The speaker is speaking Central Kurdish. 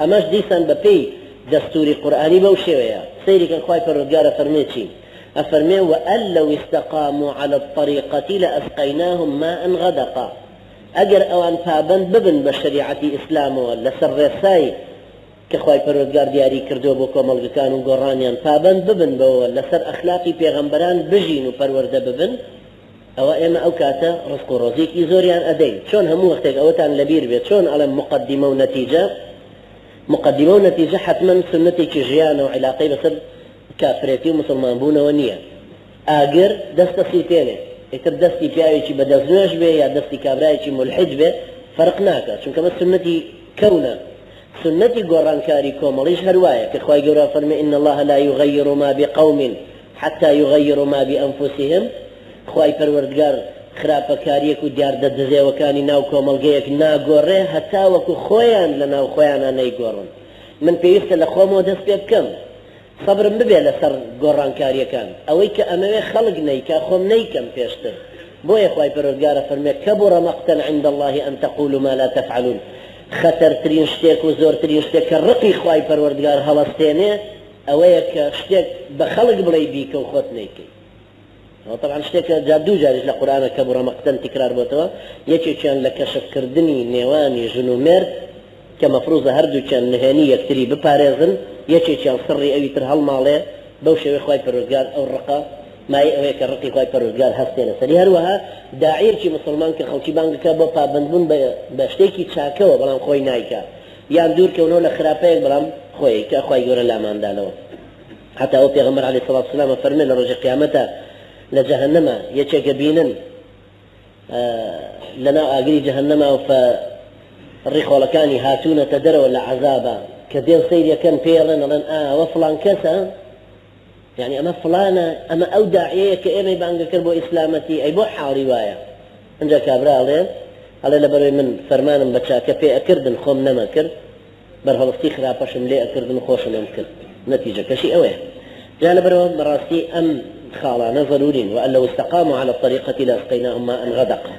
ئەمەش دیسان بە پێی دەستوری قورئانی بەو شێوەیە سەیرێکن خوای پەروەردگارە فەرمێ چی ئەفەرمێ وأن لو استقاموا على الطريقة لأسقيناهم ماء غدقا ئەگەر ئەوان پابەند ببن بە شەریعەتی ئیسلامەوە لەسەر ڕێسای کە خوای پەروەردگار دیاری کردووە بۆ کۆمەڵگەکان و گۆڕانیان پابەند ببن بەوە لەسەر ئەخلاقی پێغەمبەران بژین و پەروەردە ببن ئەوە ئێمە ئەو کاتە ڕزق و ڕۆزیکی زۆریان ئەدەین چۆن هەموو وەختێک ئەوەتان لەبیر بێت چۆن ئەڵێم مقدمە و نەتیجە مقدمة ونتيجة حتما سنتي كجيان وعلاقي بسر كافريتي ومسلمان بونا ونية آجر دست سيتينه يتر دستي بيايشي بدزناش به يا دستي كابرايشي ملحد به فرقناك شون كما سنتي كونا سنتي قران كاري كوماليش هرواية كخواي قرا فرمي إن الله لا يغير ما بقوم حتى يغيروا ما بأنفسهم خواي پروردگار خراپە کاریەک و دیار دەدەزێوەکانی ناو کۆمەڵگەیەک ناگۆڕێ هەتا وەکو خۆیان لە ناو خۆیانە نەیگۆڕن من پێویستە لە خۆمەوە دەست پێ بکەم سەبرم ببێ لەسەر گۆڕانکاریەکان ئەوەی کە ئەمەوێ خەڵک نەیکا خۆم نەیکەم پێشتر بۆیە خوای پەروەردگارە فەرمێ كبر مقتا عند الله أن تقولوا ما لا تفعلون خەتەرترین شتێک و زۆرترین شتێک کە ڕقی خوای پەروەردگار هەڵەستێنێ ئەوەیە کە شتێک بە خەڵک بڵێ بیکە و خۆت نەیکەی طبعا شتێک جادو جارش لە قورآن كبر مقتا تکرار بۆتەوە یەکێکیان لە کەشفکردنی نێوانی ژن و مرد کە مەفروضە هەردووکیان نهێنی یەکتری بپارێزن یەکێکیان سڕی ئەوی تر هەڵماڵێ بەو شێوەی خوای پەروەردگار ئەو ڕقە مای ئەوەیە کە ڕقی خوای پەروەردگار هەستێنە سەری هەروەها داعیەکی مسلمان کە خەڵکی بانگەکە بۆ پابەندبوون بە شتێکی چاکەوە بەڵام خۆی نایکا یان دوورکەونەوە لە خراپەیەک بەڵام خۆی کە خوای گەورە لاماندانەوە حتا ئەو پێغەمبەر عەلەیهی سەڵاتو وسەلام فەرمێ لە ڕۆژی قیامەتە لجهنم يشك بينن لنا أجري جهنم فالريخ ولا كان هاتون تدر ولا عذابا كدير سيد كان بيرن لن وفلان كسا يعني أما فلانة أما أودع كأنه يبقى كربو إسلامتي أي بوحة رواية أنجا كابرا على لبروي من فرمان بتشا كفي أكردن خوم نما كرد برهلستي خرابش ملي أكردن خوش نمكر نتيجة كشي أوه جاء لبروي براستي أم خالانا ضرورين وأن لو استقاموا على الطريقة لأسقيناهم ماء غدقا